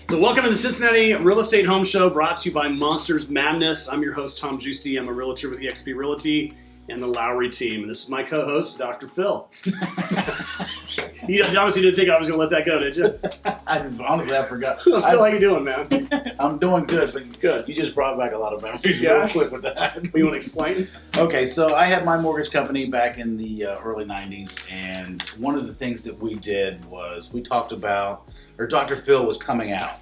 So welcome to the Cincinnati Real Estate Home Show, brought to you by Monsters Madness. I'm your host, Tom Giusti. I'm a realtor with eXp Realty and the Lowry team. And this is my co-host, Dr. Phil. You obviously didn't think I was going to let that go, did you? I forgot. Phil, how you doing, man? I'm doing good, but Good. you just brought back a lot of memories Yeah. real quick with that. You want to explain? Okay, so I had my mortgage company back in the early 90s, and one of the things that we did was we talked about, or Dr. Phil was coming out.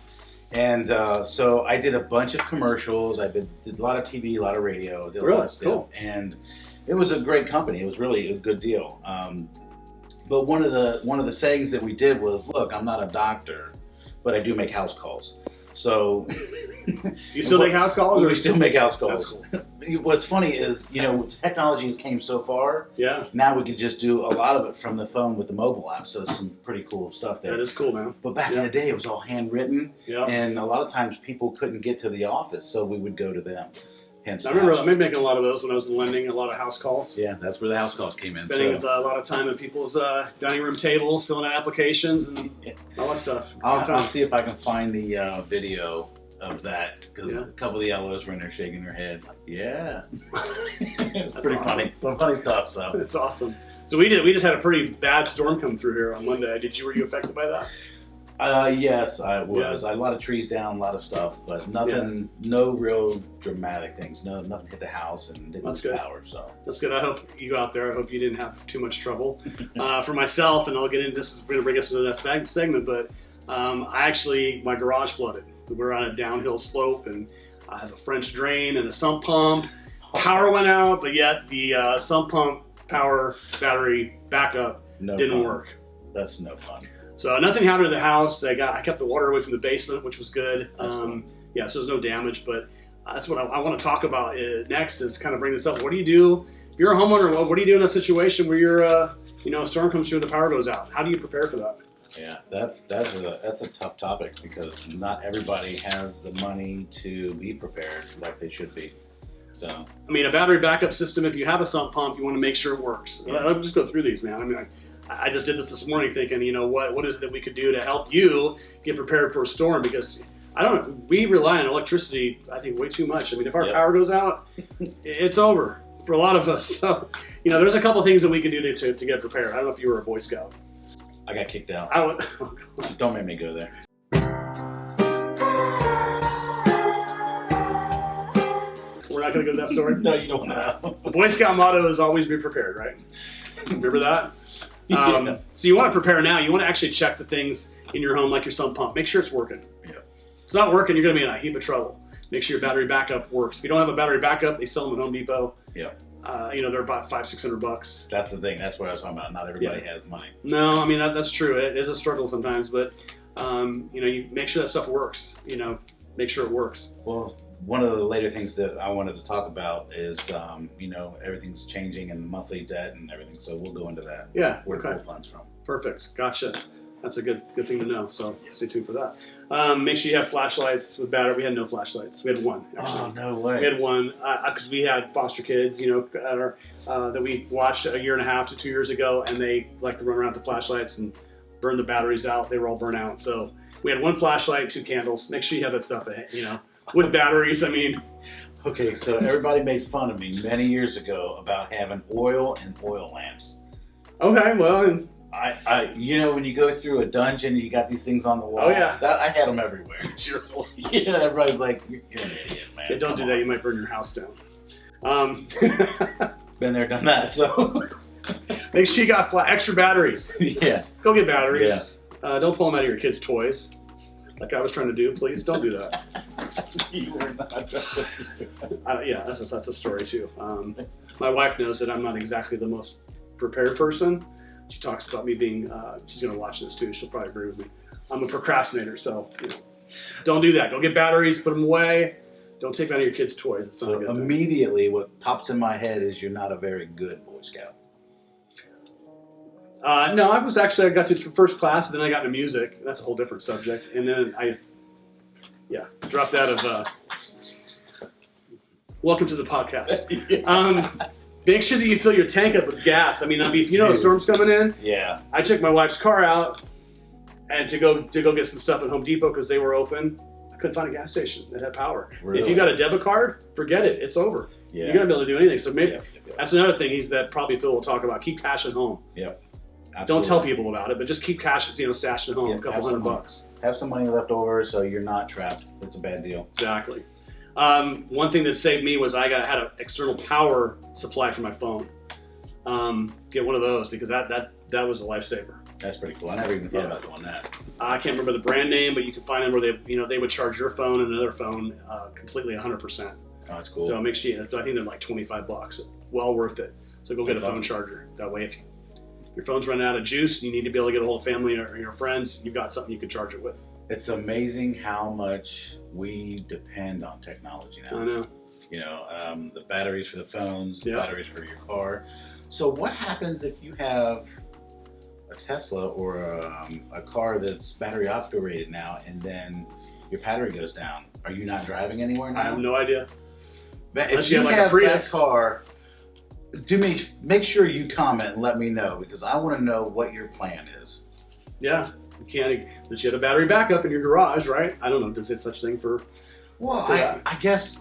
And so I did a bunch of commercials. I did a lot of TV, a lot of radio, did a lot of stuff. Cool. And it was a great company. It was really a good deal. But one of the sayings that we did was, look, I'm not a doctor, but I do make house calls. So You still make house calls? we still make house calls. That's cool. What's funny is, technology has came so far. Yeah, Now we can just do a lot of it from the phone with the mobile app. So it's some pretty cool stuff there. that is cool, man. But back in the day, it was all handwritten. Yeah. And a lot of times people couldn't get to the office, so we would go to them. Hence, I remember making a lot of those when I was in lending, a lot of house calls. yeah, that's where the house calls came in. Spending So a lot of time at people's dining room tables, filling out applications and all that stuff. I'll see if I can find the video of that, because Yeah. a couple of the yellows were in there shaking their head. Like, yeah, it's pretty awesome. funny. Some funny stuff. So It's awesome. So we just had a pretty bad storm come through here on Monday. Were you affected by that? yes, I was. Yeah. I had a lot of trees down, a lot of stuff, but nothing, no real dramatic things. Nothing hit the house and didn't That's lose good. power. So That's good. I hope you out there. I hope you didn't have too much trouble. For myself, and I'll get into this. Is going to bring us into that segment, but my garage flooded. We're on a downhill slope, and I have a French drain and a sump pump. Power went out, but yet the sump pump power battery backup didn't fun. work. That's no fun. So nothing happened to the house. I kept the water away from the basement, which was good. Cool. Yeah, so there's no damage. But that's what I want to talk about next. Is kind of bring this up. What do you do if you're a homeowner? What do you do in a situation where you're, a storm comes through, the power goes out? How do you prepare for that? Yeah, that's a tough topic, because not everybody has the money to be prepared like they should be. So I mean, a battery backup system. If you have a sump pump, you want to make sure it works. Yeah. Let's just go through these, man. I mean, I just did this morning, thinking, what is it that we could do to help you get prepared for a storm? Because I don't know, we rely on electricity, I think, way too much. I mean, if our power goes out, it's over for a lot of us. So, there's a couple things that we can do to get prepared. I don't know if you were a Boy Scout. I got kicked out. Oh, Don't make me go there. we're not going to go to that story. No, you don't know. The Boy Scout motto is always be prepared, right? Remember that? Yeah. So you want to prepare now. You want to actually check the things in your home, like your sump pump. Make sure it's working. Yeah. If it's not working, you're going to be in a heap of trouble. Make sure your battery backup works. If you don't have a battery backup, they sell them at Home Depot. Yeah. They're about $500-600. That's the thing. That's what I was talking about. Not everybody has money. No, I mean that's true. It is a struggle sometimes, but you make sure that stuff works. Make sure it works. Well, one of the later things that I wanted to talk about is, everything's changing and monthly debt and everything. So we'll go into that. Yeah. Where Okay. to pull funds from. Perfect. Gotcha. That's a good thing to know. So stay tuned for that. Make sure you have flashlights with battery. We had no flashlights. We had one, actually. Oh, no way. We had one because we had foster kids, that we watched 1.5 to 2 years ago, and they like to run around with the flashlights and burn the batteries out. They were all burnt out. So we had one flashlight, 2 candles. Make sure you have that stuff, with batteries. I mean, Okay, so everybody made fun of me many years ago about having oil and oil lamps. okay, well, When you go through a dungeon, you got these things on the wall. Oh, yeah. I had them everywhere. sure. Everybody's like, you're an idiot, man. Yeah, don't Come do on. that. You might burn your house down. Been there, done that. So Make sure you got extra batteries. yeah, Go get batteries. Don't pull them out of your kids' toys, like I was trying to do. Please don't do that. you were not. Yeah, that's a story too. My wife knows that I'm not exactly the most prepared person. She talks about me being. She's gonna watch this too. She'll probably agree with me. I'm a procrastinator, so don't do that. Go get batteries, put them away. Don't take out of your kids' toys. It's not a So good thing. immediately, what pops in my head is you're not a very good Boy Scout. No, I got to first class, and then I got into music. That's a whole different subject. And then I dropped out of. Welcome to the podcast. Make sure that you fill your tank up with gas. I mean, if a storm's coming in, Yeah. I took my wife's car out And to go get some stuff at Home Depot because they were open, I couldn't find a gas station that had power. Really? If you got a debit card, forget it. It's over. Yeah. You're gonna be able to do anything. So maybe Yep. that's another thing that probably Phil will talk about. Keep cash at home. Yep. Don't Absolutely. tell people about it, but just keep cash, stashed at home, Yeah, a couple have some $100. Have some money left over so you're not trapped. It's a bad deal. Exactly. One thing that saved me was I had an external power supply for my phone. Get one of those because that was a lifesaver. That's pretty cool. I never even thought about doing that. I can't remember the brand name, but you can find them where they would charge your phone and another phone completely 100%. Oh, that's cool. So it makes you, I think they're like $25. Well worth it. So go get a phone charger. That way, if your phone's running out of juice and you need to be able to get a hold of family or your friends, you've got something you can charge it with. It's amazing how much we depend on technology now. I know. The batteries for the phones, the Yeah. batteries for your car. So what happens if you have a Tesla or a car that's battery operated now, and then your battery goes down? Are you not driving anywhere now? I have no idea. But Unless if you you have, like, a have Prius. that car, make sure you comment and let me know, because I want to know what your plan is. Yeah. You can't, but you had a battery backup in your garage, right? I don't know. Does it such thing for? Well, I guess.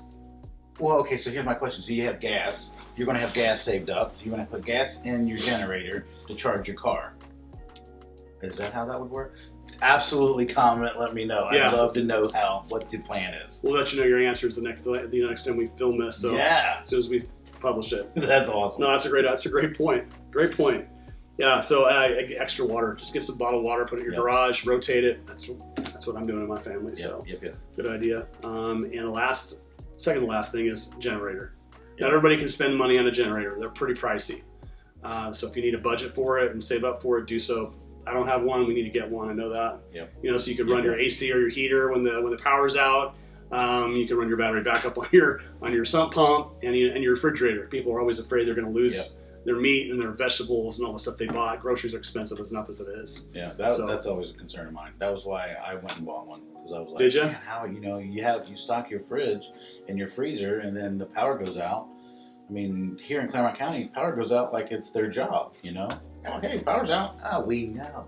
Well, okay. So here's my question. So you have gas. You're going to have gas saved up. You're going to put gas in your generator to charge your car. Is that how that would work? Absolutely. Comment. Let me know. Yeah. I'd love to know what the plan is. We'll let you know your answers the next time we film this. So Yeah. as soon as we publish it. That's awesome. No, that's a great point. Great point. Yeah. So extra water. Just get some bottled water, put it in your garage, rotate it. That's what I'm doing in my family. So Yep. good idea. And second to last thing is generator. Not everybody can spend money on a generator. They're pretty pricey. So if you need a budget for it and save up for it, do so. I don't have one. We need to get one. I know that. Yep. So you could run your AC or your heater when the power's out. You can run your battery backup on your sump pump and your refrigerator. People are always afraid they're going to lose their meat and their vegetables and all the stuff they bought. Groceries are expensive as enough as it is. Yeah, that's always a concern of mine. That was why I went and bought one, because I was like, did you? Man, how you stock your fridge and your freezer, and then the power goes out. I mean, here in Claremont County, power goes out like it's their job. Oh, hey, power's out. Oh, we know.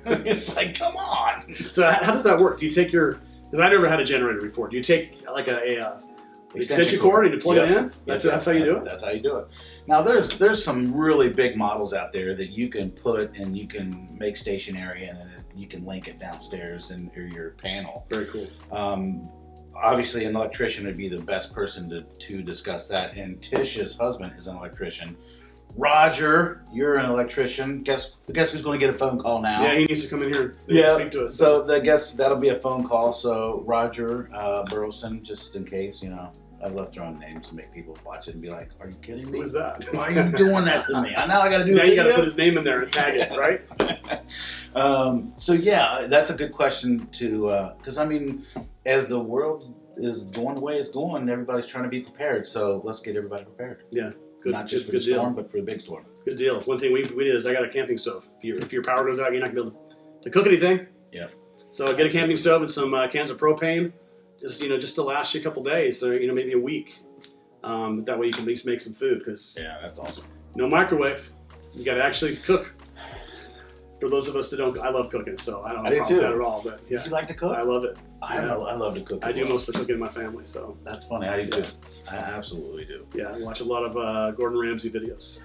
It's like, come on. So how does that work? Do you take because I never had a generator before. Do you take like a extension cord and you plug it in? That's how you do it? That's how you do it. Now, there's some really big models out there that you can put and you can make stationary, and then you can link it downstairs or your panel. Very cool. Obviously, an electrician would be the best person to discuss that. And Tish's husband is an electrician. Roger, you're an electrician. Guess who's going to get a phone call now? Yeah, he needs to come in here and speak to us. So I guess that'll be a phone call. So Roger Burleson, just in case, I love throwing names to make people watch it and be like, "Are you kidding me? Who is that? Why are you doing that to me? I know I got to do. Now you got to put his name in there and tag it, right?" So yeah, that's a good question because I mean, as the world is going the way it's going, everybody's trying to be prepared. So let's get everybody prepared. Yeah. Good, not just for the storm, but for the big storm. Good deal. One thing we did is I got a camping stove. If your power goes out, you're not going to be able to cook anything. Yeah. So get a camping stove and some cans of propane, just to last you a couple days, so maybe a week. That way you can at least make some food. Yeah, that's awesome. No microwave. You got to actually cook. For those of us that don't, I love cooking, so I don't have a problem with that at all. But yeah, do you like to cook? I love it. I love to cook. I do most of the cooking in my family, so that's funny. I do too. I absolutely do. Yeah, I watch a lot of Gordon Ramsay videos.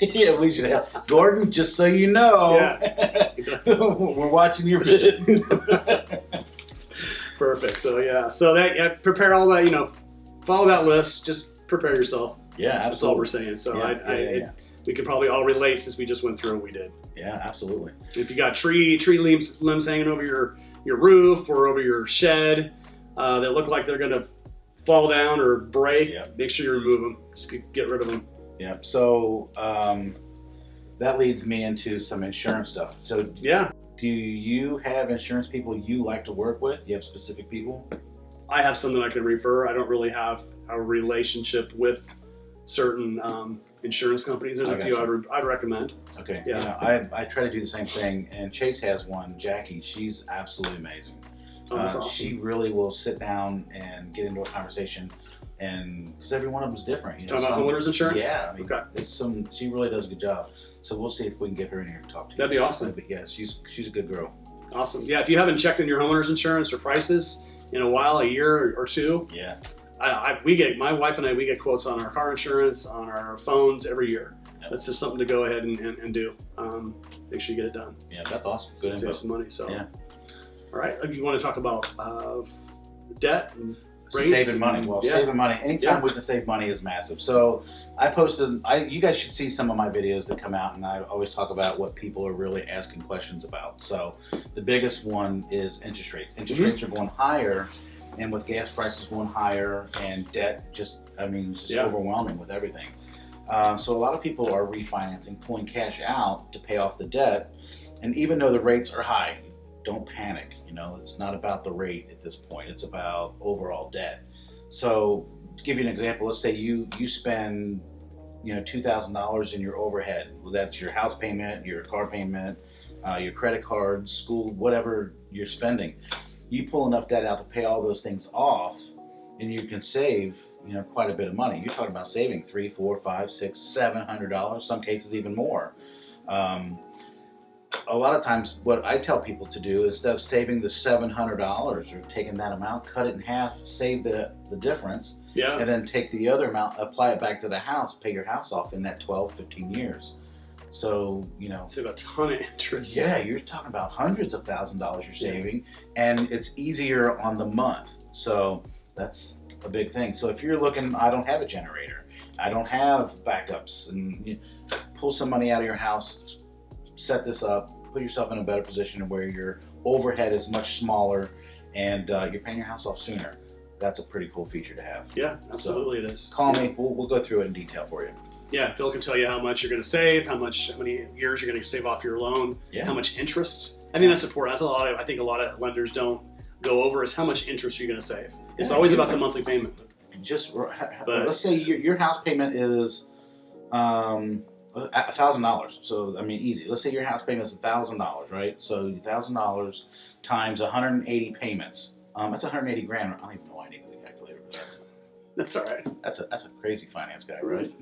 Yeah, we should have Gordon. Just so you know, we're watching your videos. Perfect. So prepare all that. Follow that list. Just prepare yourself. Yeah, absolutely. That's all we're saying. So we could probably all relate since we just went through what we did. Yeah, absolutely. If you got tree limbs hanging over your roof or over your shed that look like they're going to fall down or break, make sure you remove them. Just get rid of them. Yeah. So that leads me into some insurance stuff. So do you have insurance people you like to work with? You have specific people? I have some that I can refer. I don't really have a relationship with certain insurance companies. There's a few I'd recommend. Okay. Yeah. I try to do the same thing, and Chase has one, Jackie. She's absolutely amazing. That's awesome. She really will sit down and get into a conversation, and because every one of them is different. Talking about homeowners insurance? Yeah. I mean, she really does a good job. So we'll see if we can get her in here and talk to you. That'd be awesome. But yeah, she's a good girl. Awesome. Yeah, if you haven't checked in your homeowner's insurance or prices in a while, a year or two, Yeah. My wife and I, we get quotes on our car insurance, on our phones every year. Yep. That's just something to go ahead and do. Make sure you get it done. Yeah, that's awesome. Good info. Save some money. So, yeah. All right. You want to talk about debt and rates? Saving money. Well, saving money. Anytime we can save money is massive. So I posted. You guys should see some of my videos that come out, and I always talk about what people are really asking questions about. So the biggest one is interest rates. Interest rates are going higher, and with gas prices going higher and debt, it's just overwhelming with everything. So a lot of people are refinancing, pulling cash out to pay off the debt, and even though the rates are high, don't panic. It's not about the rate at this point. It's about overall debt. So to give you an example, let's say you spend $2,000 in your overhead. Well, that's your house payment, your car payment, your credit cards, school, whatever you're spending. You pull enough debt out to pay all those things off, and you can save quite a bit of money. You're talking about saving $300, $400, $500, $600, $700, some cases even more. A lot of times what I tell people to do, instead of saving the $700 or taking that amount, cut it in half, save the difference, and then take the other amount, apply it back to the house, pay your house off in that 12, 15 years. So, save a ton of interest. Yeah, you're talking about hundreds of $1,000s you're saving, and it's easier on the month. So that's a big thing. So if you're looking, I don't have a generator, I don't have backups, and you pull some money out of your house, set this up, put yourself in a better position where your overhead is much smaller and you're paying your house off sooner. That's a pretty cool feature to have. Yeah, absolutely it is. Call me, we'll go through it in detail for you. Yeah, Phil can tell you how much you're going to save, how many years you're going to save off your loan, how much interest. I think that's important. That's I think a lot of lenders don't go over is how much interest you're going to save. It's always about the monthly payment. Let's say your house payment is $1,000. So easy. Let's say your house payment is $1,000, right? So $1,000 times 180 payments. That's 180 grand. I don't even know why I need a calculator for that. That's all right. That's a crazy finance guy, right?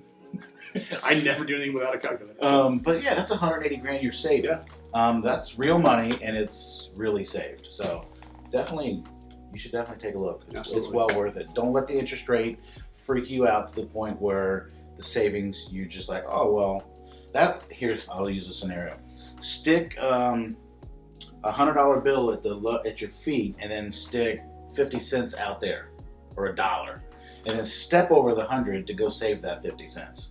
I never do anything without a calculator. But yeah, that's 180 grand you're saving. Yeah. That's real money, and it's really saved. So you should definitely take a look. It's well worth it. Don't let the interest rate freak you out to the point where the savings, you're just like, oh, well, I'll use a scenario. Stick $100 bill at your feet, and then stick 50 cents out there, or $1, and then step over the 100 to go save that 50 cents.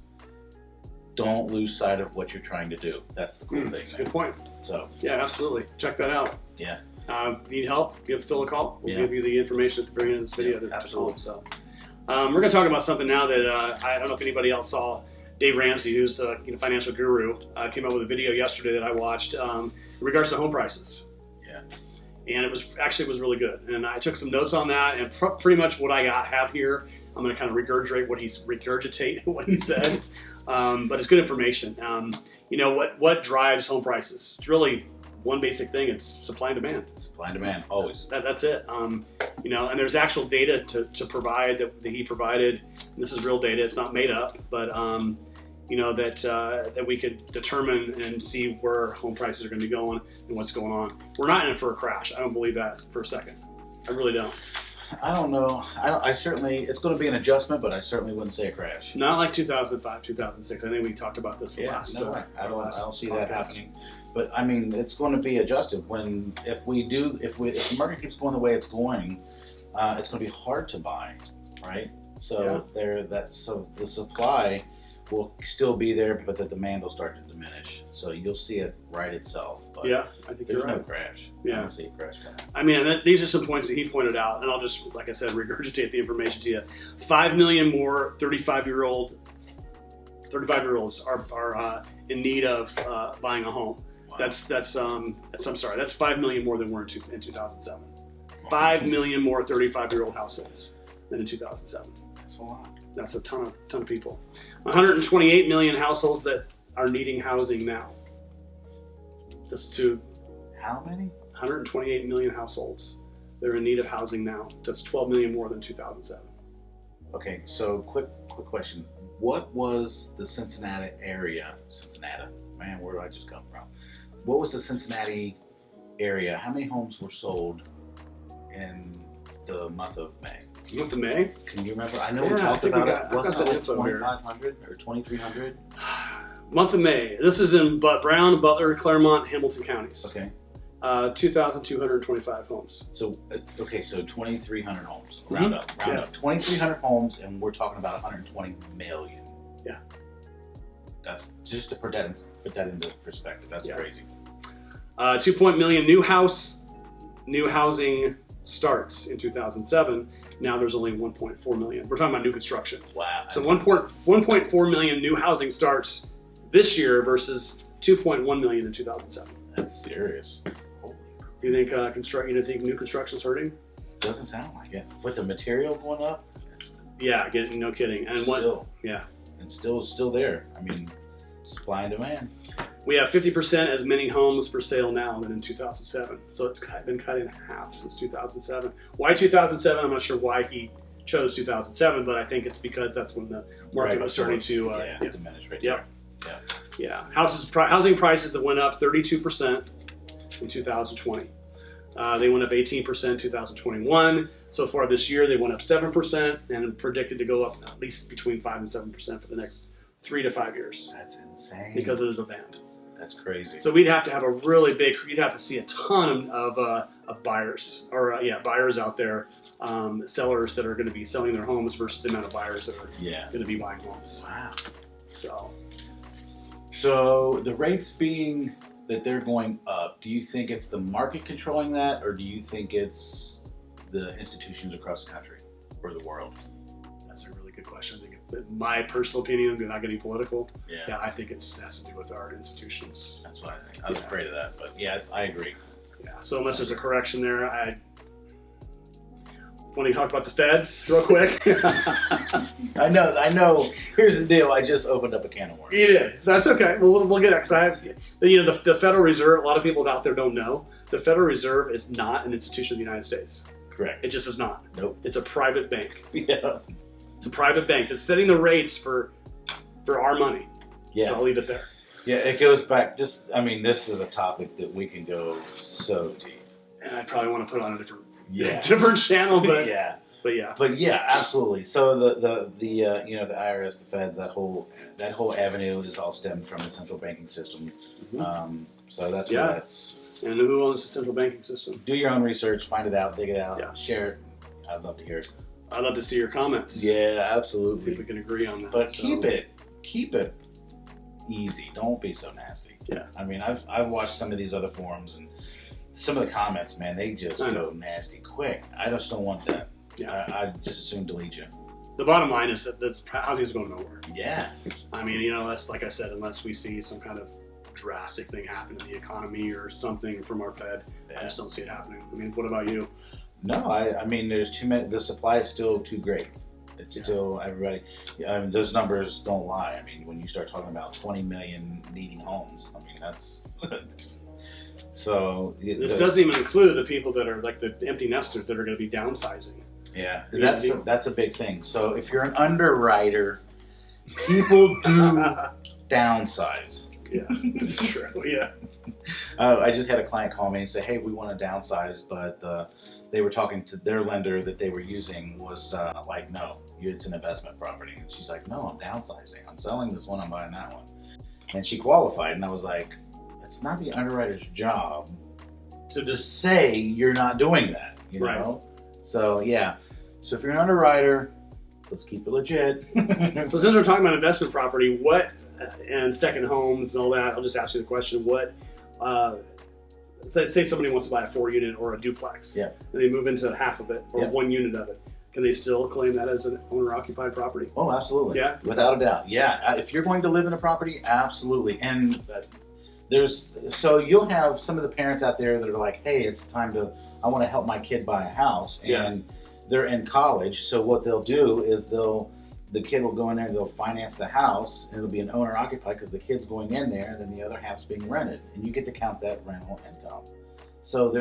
Don't lose sight of what you're trying to do. That's the cool thing. That's a good point. So yeah, absolutely. Check that out. Yeah. Need help? Give Phil a call. We'll give you the information at the very end of this video. Absolutely. So we're going to talk about something now that I don't know if anybody else saw. Dave Ramsey, who's the financial guru, came up with a video yesterday that I watched in regards to home prices. Yeah. And it was really good. And I took some notes on that, and pretty much what I have here, I'm going to kind of regurgitate what he said. But it's good information. What drives home prices? It's really one basic thing. It's supply and demand. Supply and demand, always. That's it. And there's actual data to provide that he provided. And this is real data. It's not made up, but that we could determine and see where home prices are going to be going and what's going on. We're not in it for a crash. I don't believe that for a second. I really don't. I don't know. I certainly, it's going to be an adjustment, but I certainly wouldn't say a crash. Not like 2005, 2006. I think we talked about this last. No, I don't see that happening. But it's going to be adjusted if the market keeps going the way it's going, it's going to be hard to buy, right? So the supply will still be there, but the demand will start to diminish. So you'll see it right itself. But I think there's you're right. no crash. Yeah. I don't see a crash coming. These are some points that he pointed out, and I'll just, like I said, regurgitate the information to you. 5 million more 35-year-olds are in need of buying a home. Wow. That's 5 million more than were in 2007. 5 million more 35-year-old households than in 2007. That's a lot. That's a ton of people. 128 million households that are needing housing now. How many? 128 million households that are in need of housing now. That's 12 million more than 2007. Okay, so quick question. What was the Cincinnati area? Man, where did I just come from? What was the Cincinnati area, how many homes were sold in the month of May? Month of May? Can you remember? I know Yeah, we I talked think we about got- it. I've got Wasn't it that like info here. 2,500 or 2,300? Month of May. This is in Brown, Butler, Claremont, Hamilton counties. Okay. 2,225 homes. So, okay, so 2,300 homes. Mhm. Round up. Yeah. 2,300 homes, and we're talking about 120 million. Yeah. That's just to put that into perspective. That's Yeah. crazy. 2 million new housing starts in 2007. Now there's only 1.4 million. We're talking about new construction. Wow. So 1.4 million new housing starts this year versus 2.1 million in 2007. That's serious. Holy. Do you think you think new construction's hurting? Doesn't sound like it. With the material going up, it's Yeah, no kidding. And still, Yeah, it's still there. I mean, supply and demand. we have 50% as many homes for sale now than in 2007. So it's been cut in half since 2007. Why 2007? I'm not sure why he chose 2007, but I think it's because that's when the market was starting to diminish right Yep. there. Yeah, housing prices that went up 32% in 2020. They went up 18% in 2021. So far this year, they went up 7% and predicted to go up at least between 5 and 7% for the next 3 to 5 years That's insane. because of the demand. That's crazy. So we'd have to have a really big. You'd have to see a ton of buyers or buyers out there, sellers that are going to be selling their homes versus the amount of buyers that are going to be buying homes. Wow. So the rates being that they're going up, do you think it's the market controlling that, or do you think it's the institutions across the country or the world? that's a really good question. I think my personal opinion, I'm not getting political. Yeah. I think it has to do with our institutions. That's what I think. I was afraid of that, but yeah, I agree. Yeah. So unless there's a correction there, I want to talk about the feds real quick. I know. Here's the deal. I just opened up a can of worms. You did. That's okay. We'll get it. Because the Federal Reserve, a lot of people out there don't know, the Federal Reserve is not an institution of the United States. Correct. It just is not. Nope. It's a private bank. Yeah. It's a private bank that's setting the rates for our money. Yeah. So I'll leave it there. Yeah, it goes back. This is a topic that we can go so deep. And I probably want to put on a different channel, but yeah. But yeah, absolutely. So the IRS, the feds, that whole avenue is all stemmed from the central banking system. Mm-hmm. So that's where that's. And who owns the central banking system? Do your own research, find it out, dig it out, Yeah. share it. I'd love to hear it. I'd love to see your comments. Yeah, See absolutely. if we can agree on that. But So, keep it easy. Don't be so nasty. Yeah. I mean, I've watched some of these other forums and some of the comments, man, they just I know. go nasty quick. I just don't want that. Yeah. I just assume delete you. The bottom line is that housing is going nowhere. Yeah. I mean, that's like I said, unless we see some kind of drastic thing happen in the economy or something from our Fed, I just don't see it happening. I mean, what about you? No, I mean, there's too many. The supply is still too great. It's still everybody. I mean, those numbers don't lie. I mean, when you start talking about 20 million needing homes, I mean that's. So This doesn't even include the people that are like the empty nesters that are going to be downsizing. Yeah, that's a big thing. So if you're an underwriter, people do downsize. Yeah, it's true. Yeah. I just had a client call me and say, "Hey, we want to downsize," but they were talking to their lender that they were using was like, "No, it's an investment property." And she's like, "No, I'm downsizing. I'm selling this one. I'm buying that one." And she qualified, and I was like, "It's not the underwriter's job So to say you're not doing that, you Right. know." So yeah. So if you're an underwriter, let's keep it legit. So since we're talking about investment property, what and second homes and all that, I'll just ask you the question: what? Say somebody wants to buy a 4-unit or a duplex, Yeah. and they move into half of it or Yeah. 1 unit of it. Can they still claim that as an owner-occupied property? Oh, absolutely. Yeah? Without a doubt. Yeah. If you're going to live in a property, absolutely. And so you'll have some of the parents out there that are like, "Hey, it's time I want to help my kid buy a house," and they're in college. So what they'll do is the kid will go in there and they'll finance the house, and it'll be an owner occupied because the kid's going in there, and then the other half's being rented, and you get to count that rental income. So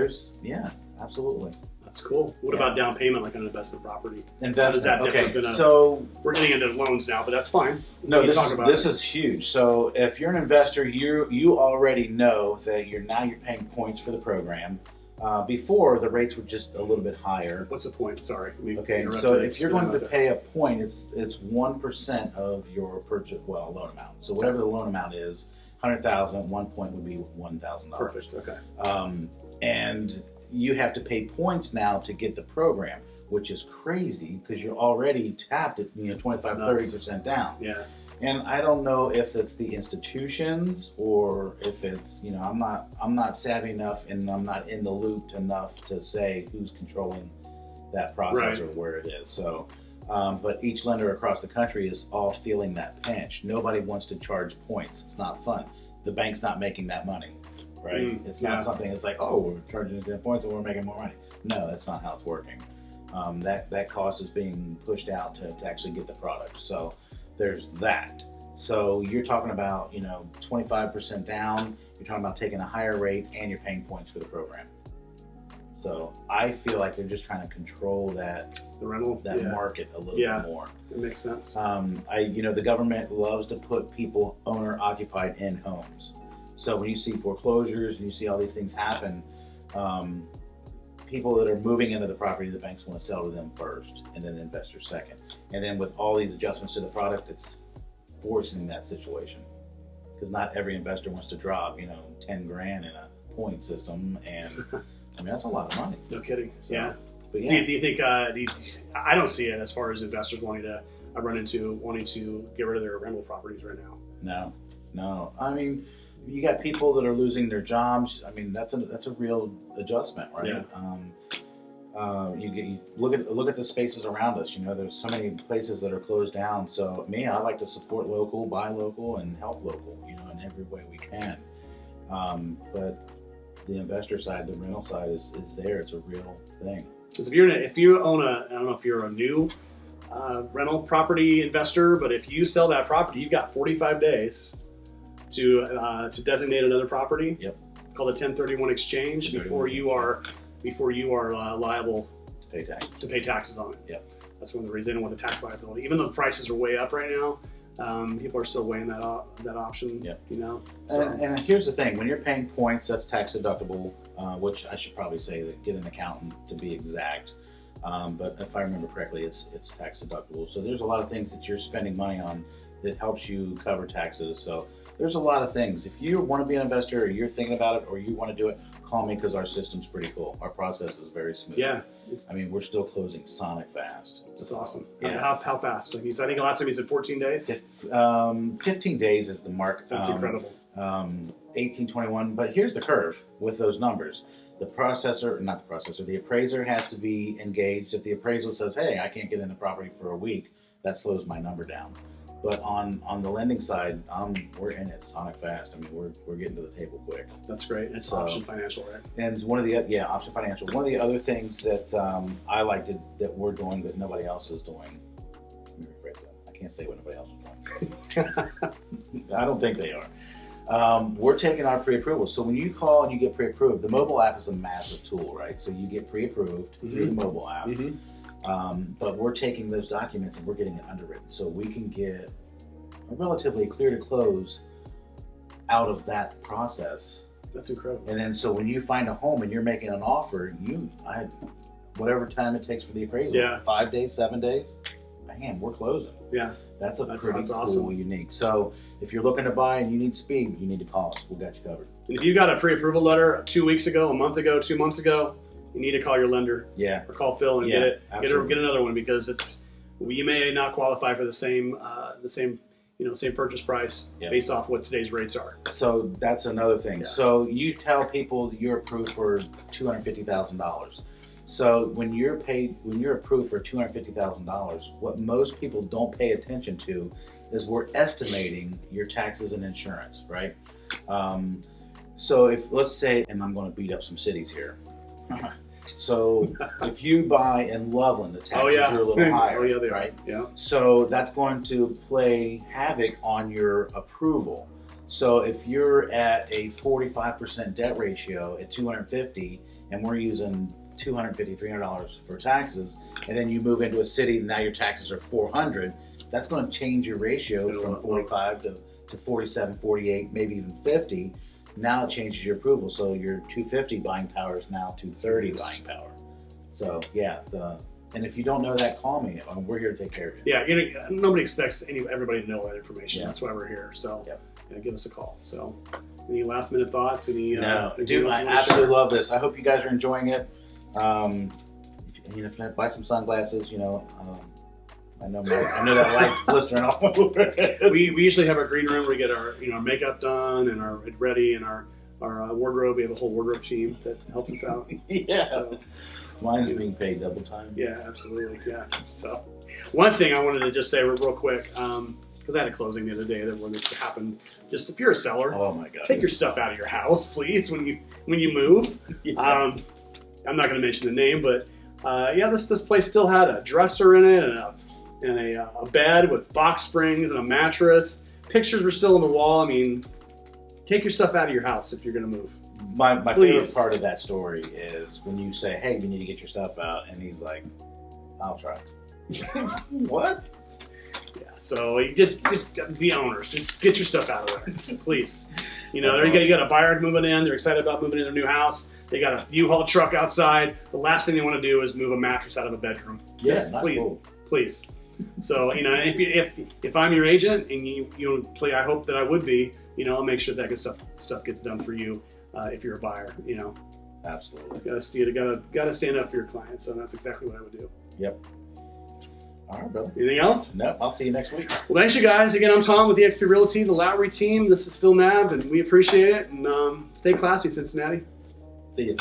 absolutely. That's cool. What about down payment, like on an investment property? Investment. Is that different Okay, than so we're getting into loans now, but that's fine. no, We can talk about this it. is huge. So if you're an investor, you already know that you're paying points for the program. Before the rates were just a little bit higher. What's the point? Sorry. Okay, so if you're going to pay a point, it's 1% of your loan amount. So whatever the loan amount is, 100,000. 1 point would be $1,000. Perfect. Okay. And you have to pay points now to get the program, which is crazy because you're already tapped at 25-30% down. Yeah. And I don't know if it's the institutions or if it's I'm not savvy enough and I'm not in the loop enough to say who's controlling that process or where it is. So, but each lender across the country is all feeling that pinch. Nobody wants to charge points. It's not fun. The bank's not making that money. Right? It's not something that's like, oh, we're charging 10 points and we're making more money. No, that's not how it's working. That cost is being pushed out to actually get the product. So there's that. So you're talking about 25% down. You're talking about taking a higher rate and you're paying points for the program. So I feel like they're just trying to control the market a little bit more. It makes sense. The government loves to put people owner occupied in homes. So when you see foreclosures and you see all these things happen, people that are moving into the property, the banks want to sell to them first and then investors second. And then with all these adjustments to the product, it's forcing that situation. Because not every investor wants to drop, 10 grand in a point system. And that's a lot of money. No kidding. So, yeah. But Do you think, I don't see it as far as investors wanting to get rid of their rental properties right now. No. You got people that are losing their jobs. That's a real adjustment, right? Yeah. You look at the spaces around us. There's so many places that are closed down. So I like to support local, buy local, and help local. In every way we can. But the investor side, the rental side is there. It's a real thing. Because if you own I don't know if you're a new rental property investor, but if you sell that property, you've got 45 days to designate another property. Yep. Called a 1031 exchange before you are liable to pay taxes on it. Yep. That's one of the reasons they don't want the tax liability. Even though the prices are way up right now, people are still weighing that option. Yep. So. And here's the thing: when you're paying points, that's tax deductible. Which I should probably say that get an accountant to be exact. But if I remember correctly, it's tax deductible. So there's a lot of things that you're spending money on that helps you cover taxes. So there's a lot of things. If you want to be an investor or you're thinking about it or you want to do it, call me because our system's pretty cool. Our process is very smooth. Yeah. We're still closing sonic fast. That's awesome. Yeah. How fast? I think the last time you said 14 days? 15 days is the mark. That's incredible. 1821, but here's the curve with those numbers. The appraiser has to be engaged. If the appraisal says, hey, I can't get in the property for a week, that slows my number down. But on the lending side, we're in it sonic fast. We're getting to the table quick. That's great. It's Option Financial, right? And Option Financial. One of the other things that I liked that we're doing that nobody else is doing. Let me rephrase that. I can't say what nobody else is doing. I don't think they are. We're taking our pre-approval. So when you call and you get pre-approved, the mobile app is a massive tool, right? So you get pre-approved through the mobile app. Mm-hmm. But we're taking those documents and we're getting it underwritten. So we can get a relatively clear to close out of that process. That's incredible. And then so when you find a home and you're making an offer, whatever time it takes for the appraisal, 5 days, 7 days, bam, we're closing. Yeah. That's pretty cool, awesome. Unique. So if you're looking to buy and you need speed, you need to call us. We got you covered. And if you got a pre-approval letter 2 weeks ago, a month ago, 2 months ago, you need to call your lender. Yeah. Or call Phil and get another one because you may not qualify for the same purchase price based off what today's rates are. So that's another thing. Yeah. So you tell people that you're approved for $250,000. So when you're approved for $250,000, what most people don't pay attention to is we're estimating your taxes and insurance, right? So let's say, and I'm going to beat up some cities here. So if you buy in Loveland, the taxes are a little higher, right? Yeah. So that's going to play havoc on your approval. So if you're at a 45% debt ratio at 250 and we're using $250, $300 for taxes, and then you move into a city and now your taxes are $400, that's going to change your ratio from 45 to 47, 48, maybe even 50. Now it changes your approval. So your 250 buying power is now 230 buying power. So yeah, and if you don't know that, call me. We're here to take care of you. Yeah, nobody expects everybody to know that information. Yeah. That's why we're here. So Yep. give us a call. So any last minute thoughts? No, dude, I absolutely love this. I hope you guys are enjoying it. If not, buy some sunglasses. I know that light's blistering all over. we usually have our green room where we get our makeup done and our ready and our wardrobe. We have a whole wardrobe team that helps us out. Yeah. So, mine's being paid double time. Yeah, absolutely. Yeah. So one thing I wanted to just say real quick, because I had a closing the other day that when this happened, just if you're a seller, oh my God, take your stuff out of your house, please, when you move. Yeah. I'm not going to mention the name, but this place still had a dresser in it and a bed with box springs and a mattress. Pictures were still on the wall. I mean, take your stuff out of your house if you're going to move. My favorite part of that story is when you say, "Hey, you need to get your stuff out," and he's like, "I'll try." What? Yeah. So you just the owners, just get your stuff out of there, please. You got a buyer moving in. They're excited about moving in their new house. They got a U-Haul truck outside. The last thing they want to do is move a mattress out of a bedroom. Yes, please. So if I'm your agent and you play, I hope that I would be. I'll make sure that good stuff gets done for you. If you're a buyer, Absolutely. You gotta stand up for your clients. So that's exactly what I would do. Yep. All right, brother. Anything else? Nope. I'll see you next week. Well, thanks, you guys. Again, I'm Tom with eXp Realty, the Lowry team. This is Phil Nab, and we appreciate it. And stay classy, Cincinnati. See you.